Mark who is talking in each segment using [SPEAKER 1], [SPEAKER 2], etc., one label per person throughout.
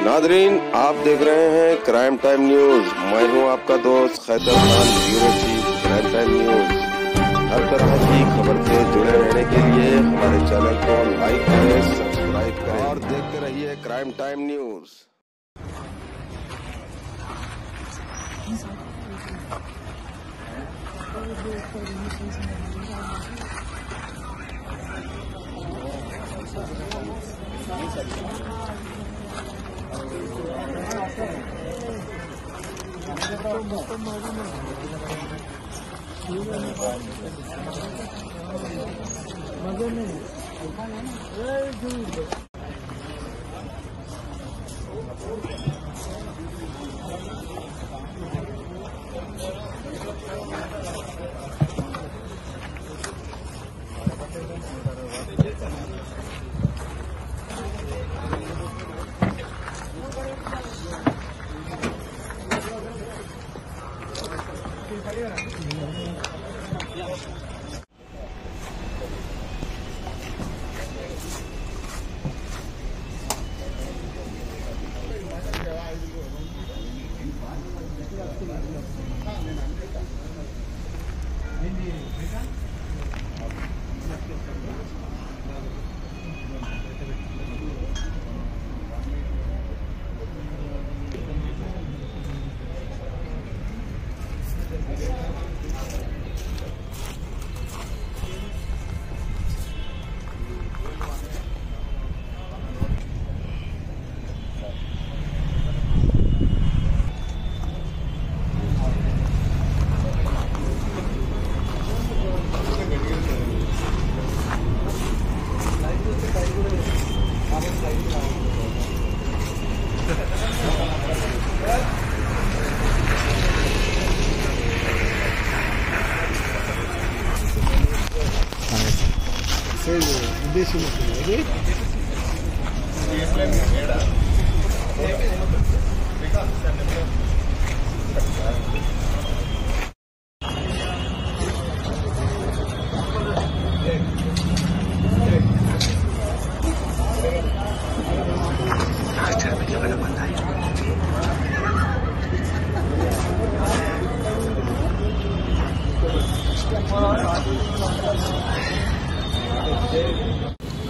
[SPEAKER 1] Nadreen, आप देख रहे हैं क्राइम टाइम न्यूज। मैं हूं आपका दोस्त Khaitar Khan, bureau chief crime time news. हर तरह की खबर से जुड़े रहने के लिए हमारे चैनल को लाइक करें, सब्सक्राइब करें और देखते रहिए क्राइम टाइम न्यूज।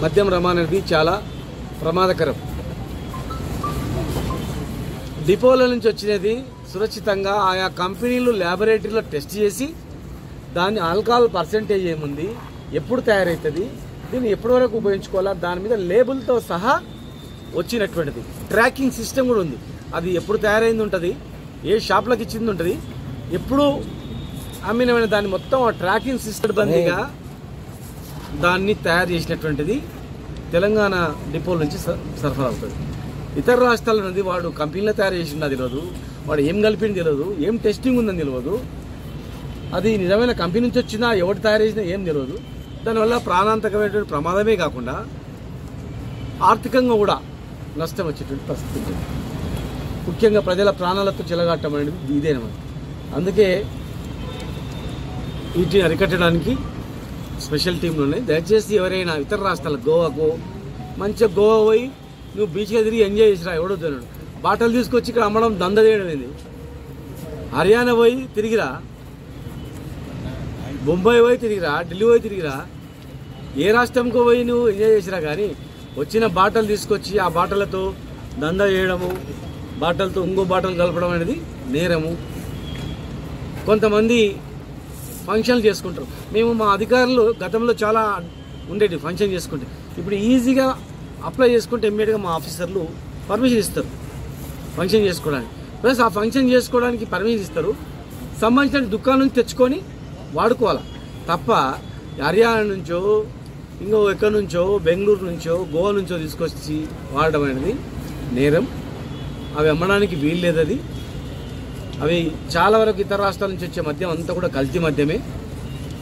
[SPEAKER 2] మద్యం రవాణా అనేది చాలా ప్రమాదకరం. డిపోల నుంచి వచ్చినది సురక్షితంగా ఆయా కంపెనీలు ల్యాబొరేటరీలో టెస్ట్ చేసి దాని ఆల్కహాల్ పర్సెంటేజ్ ఏముంది, ఎప్పుడు తయారవుతుంది, దీన్ని ఎప్పటి వరకు ఉపయోగించుకోవాలా, దాని మీద లేబుల్తో సహా వచ్చినటువంటిది ట్రాకింగ్ సిస్టమ్ కూడా ఉంది. అది ఎప్పుడు తయారైంది ఉంటుంది, ఏ షాప్లకు ఇచ్చింది ఉంటుంది, ఎప్పుడు అమ్మినమైన దాన్ని మొత్తం ట్రాకింగ్ సిస్టమ్ బందీగా దాన్ని తయారు చేసినటువంటిది తెలంగాణ డిపోల నుంచి సరఫరా అవుతుంది. ఇతర రాష్ట్రాల నుండి వాడు కంపెనీలో తయారు చేసింది తెలియదు, వాడు ఏం కలిపింది తెలియదు, ఏం టెస్టింగ్ ఉందని తెలియదు, అది నిజమైన కంపెనీ నుంచి వచ్చినా ఎవరు తయారు చేసినా ఏం తెలియదు. దానివల్ల ప్రాణాంతకమైనటువంటి ప్రమాదమే కాకుండా ఆర్థికంగా కూడా నష్టం వచ్చేటువంటి పరిస్థితి ఉంటుంది. ముఖ్యంగా ప్రజల ప్రాణాలతో చెలగాటం అనేది ఇదేనమాట. అందుకే వీటిని అరికట్టడానికి స్పెషల్ టీంలు ఉన్నాయి. దయచేసి ఎవరైనా ఇతర రాష్ట్రాల గోవాకు మంచిగా గోవా పోయి నువ్వు బీచ్గా తిరిగి ఎంజాయ్ చేసిరా, ఎవడో తెలియడు, బాటలు తీసుకొచ్చి ఇక్కడ అమ్మడం దంద చేయడం ఏంది. హర్యానా పోయి తిరిగిరా, బొంబాయి పోయి తిరిగిరా, ఢిల్లీ పోయి తిరిగిరా, ఏ రాష్ట్రంకో పోయి నువ్వు ఎంజాయ్ చేసిరా. కానీ వచ్చిన బాటలు తీసుకొచ్చి ఆ బాటలతో దంద చేయడము, బాటలతో ఇంకో బాటలు కలపడం అనేది నేరము. కొంతమంది ఫంక్షన్లు చేసుకుంటారు. మేము మా అధికారులు గతంలో చాలా ఉండేవి ఫంక్షన్ చేసుకుంటే, ఇప్పుడు ఈజీగా అప్లై చేసుకుంటే ఇమ్మీడియట్గా మా ఆఫీసర్లు పర్మిషన్ ఇస్తారు ఫంక్షన్ చేసుకోవడానికి. ప్లస్ ఆ ఫంక్షన్ చేసుకోవడానికి పర్మిషన్ ఇస్తారు, సంబంధించిన దుకాణం నుంచి తెచ్చుకొని వాడుకోవాలి తప్ప హర్యానా నుంచో ఇంకో ఎక్కడి నుంచో బెంగళూరు నుంచో గోవా నుంచో తీసుకొచ్చి వాడడం అనేది నేరం. అవి అమ్మడానికి వీలు లేదు. అది అవి చాలా వరకు ఇతర రాష్ట్రాల నుంచి వచ్చే మద్యం అంతా కూడా కల్తీ మద్యమే.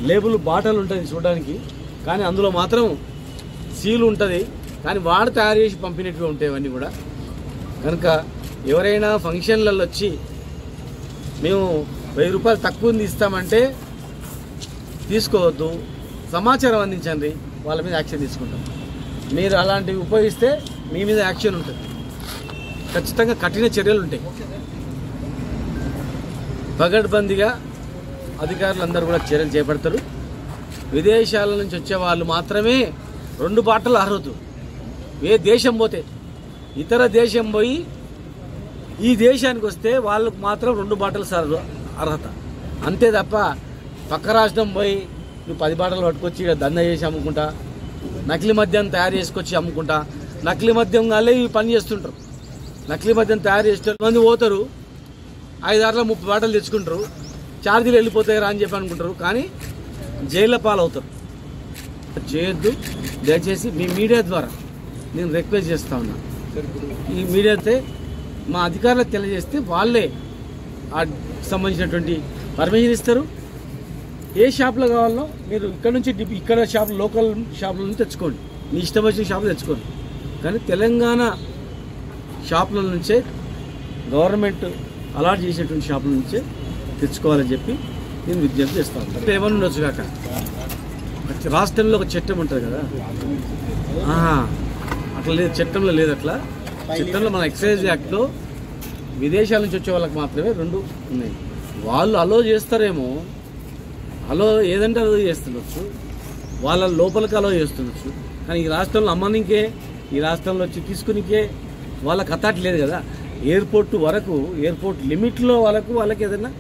[SPEAKER 2] లేబుల్ బాటల్ ఉంటుంది చూడడానికి, కానీ అందులో మాత్రం సీల్ ఉంటుంది, కానీ వాడు తయారు చేసి పంపినట్టుగా ఉంటాయి అవన్నీ కూడా. కనుక ఎవరైనా ఫంక్షన్లలో వచ్చి మేము 1000 రూపాయలు తక్కువ ఇస్తామంటే తీసుకోవద్దు, సమాచారం అందించండి, వాళ్ళ మీద యాక్షన్ తీసుకుంటాం. మీరు అలాంటివి ఉపయోగిస్తే మీ మీద యాక్షన్ ఉంటుంది. ఖచ్చితంగా కఠిన చర్యలు ఉంటాయి. పగడ్బందీగా అధికారులందరూ కూడా చర్యలు చేపడతారు. విదేశాల నుంచి వచ్చే వాళ్ళు మాత్రమే 2 బాటలు అర్హత. ఏ దేశం పోతే ఇతర దేశం పోయి ఈ దేశానికి వస్తే వాళ్ళకు మాత్రం 2 బాటలు అర్హత, అంతే తప్ప పక్క రాష్ట్రం పోయి నువ్వు 10 బాటలు పట్టుకొచ్చి ఇక్కడ దందా చేసి అమ్ముకుంటా, నకిలీ మద్యం తయారు చేసుకొచ్చి అమ్ముకుంటా, నకిలీ మద్యం వాళ్ళే ఈ పని చేస్తుంటారు. నకిలీ మద్యం తయారు చేసే మంది పోతారు, 5-6 30 బాటలు తెచ్చుకుంటారు, ఛార్జీలు వెళ్ళిపోతాయి రా అని చెప్పి అనుకుంటారు, కానీ జైళ్ళ పాలవుతారు. చేయొద్దు. దయచేసి మీ మీడియా ద్వారా నేను రిక్వెస్ట్ చేస్తా ఉన్నా, ఈ మీడియాతో మా అధికారులకు తెలియజేస్తే వాళ్ళే సంబంధించినటువంటి పర్మిషన్ ఇస్తారు. ఏ షాప్లో కావాలో మీరు ఇక్కడ నుంచి ఇక్కడ షాప్ లోకల్ షాపుల నుంచి తెచ్చుకోండి, మీ ఇష్టం వచ్చిన షాపులు తెచ్చుకోండి. కానీ తెలంగాణ షాపుల నుంచే, గవర్నమెంట్ అలాట్ చేసేటువంటి షాపుల నుంచే తెచ్చుకోవాలని చెప్పి నేను విజ్ఞప్తి చేస్తాను. ఏమని ఉండొచ్చు కాక రాష్ట్రంలో ఒక చట్టం ఉంటుంది కదా, అట్లా లేదు, చట్టంలో లేదు. అట్లా చట్టంలో మన ఎక్సైజ్ యాక్ట్లో విదేశాల నుంచి వచ్చే వాళ్ళకి మాత్రమే 2 ఉన్నాయి. వాళ్ళు అలో చేస్తారేమో, అలో ఏదంటే అలో చేస్తుండొచ్చు, వాళ్ళ లోపలికి అలో చేస్తుండొచ్చు, కానీ ఈ రాష్ట్రంలో అమ్మనికే, ఈ రాష్ట్రంలో వచ్చి తీసుకునికే వాళ్ళకి అథారిటీ లేదు కదా. ఎయిర్పోర్ట్ వరకు, ఎయిర్పోర్ట్ లిమిట్లో వాళ్ళకి ఏదైనా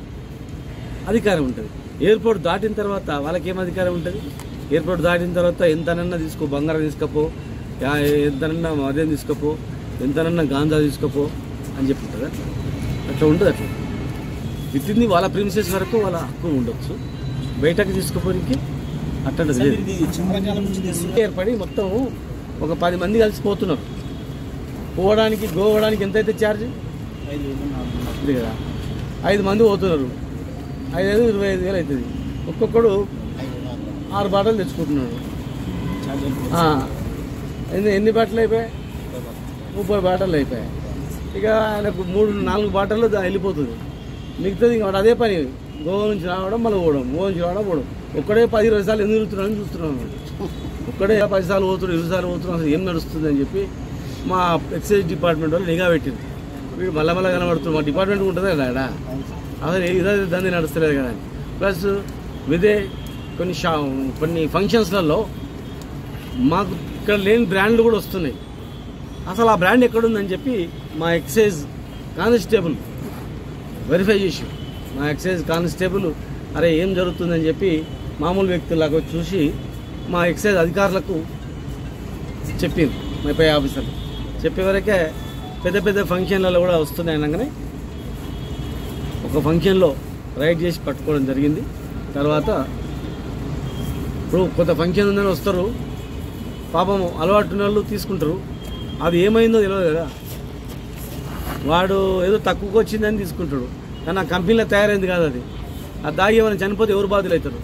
[SPEAKER 2] అధికారం ఉంటుంది. ఎయిర్పోర్ట్ దాటిన తర్వాత వాళ్ళకి ఏం అధికారం ఉంటుంది? ఎయిర్పోర్ట్ దాటిన తర్వాత ఎంతనన్నా తీసుకో, బంగారం తీసుకపో, ఎంతనన్నా మద్యం తీసుకపో, ఎంతనన్నా గాంజా తీసుకపో అని చెప్పి ఉంటుంది. అట్లా ఉంటుంది. అట్లా వితిన్ వాళ్ళ ప్రిన్సెస్ వరకు వాళ్ళ హక్కు ఉండొచ్చు, బయటకు తీసుకుపోనికి అట్లా ఏర్పడి మొత్తం ఒక 10 మంది కలిసిపోతున్నారు. గోవడానికి ఎంతైతే ఛార్జ్? 5,000 కదా. 5 మంది పోతున్నారు, 25,000 అవుతుంది. ఒక్కొక్కడు 6 బాటలు తెచ్చుకుంటున్నాడు. ఎన్ని బాటలు అయిపోయాయి? 30 బాటలు అయిపోయాయి. ఇక ఆయనకు 3-4 బాటలు వెళ్ళిపోతుంది. మిగతాది ఇంకా అదే పని, గోవా నుంచి రావడం మళ్ళీ పోవడం, గోవా నుంచి రావడం పోవడం. ఒక్కడే 10-20 సార్లు ఎందుకు తిరుగుతున్నాడని చూస్తున్నాను. ఒక్కడే 10 సార్లు పోతున్నాడు, 20 సార్లు పోతున్నాడు, అసలు ఏం నడుస్తుంది అని చెప్పి మా ఎక్సైజ్ డిపార్ట్మెంట్ వాళ్ళు నిఘా పెట్టింది. వీడు మళ్ళా కనబడుతుంది. మా డిపార్ట్మెంట్ ఉంటుంది కదా ఆడ, అసలు ఇదే దాన్ని నడుస్తలేదు కదా. ప్లస్ కొన్ని ఫంక్షన్స్లలో మాకు ఇక్కడ లేని బ్రాండ్లు కూడా వస్తున్నాయి. అసలు ఆ బ్రాండ్ ఎక్కడుందని చెప్పి మా ఎక్సైజ్ కానిస్టేబుల్ వెరిఫై చేసి, మా ఎక్సైజ్ కానిస్టేబుల్ అరే ఏం జరుగుతుందని చెప్పి మామూలు వ్యక్తులకు చూసి మా ఎక్సైజ్ అధికారులకు చెప్పింది. మా పై ఆఫీసర్లు చెప్పే వరకే పెద్ద ఫంక్షన్లలో కూడా వస్తున్నాయి అనగానే ఒక ఫంక్షన్లో రైడ్ చేసి పట్టుకోవడం జరిగింది. తర్వాత ఇప్పుడు కొత్త ఫంక్షన్ ఉందని వస్తారు, పాపం అలవాటు వాళ్ళు తీసుకుంటారు. అది ఏమైందో తెలియదు కదా, వాడు ఏదో తక్కువకి వచ్చిందని తీసుకుంటాడు, కానీ ఆ కంపెనీలో తయారైంది కాదు. అది దాగి ఏమైనా చనిపోతే ఎవరు బాధ్యులు అవుతారు?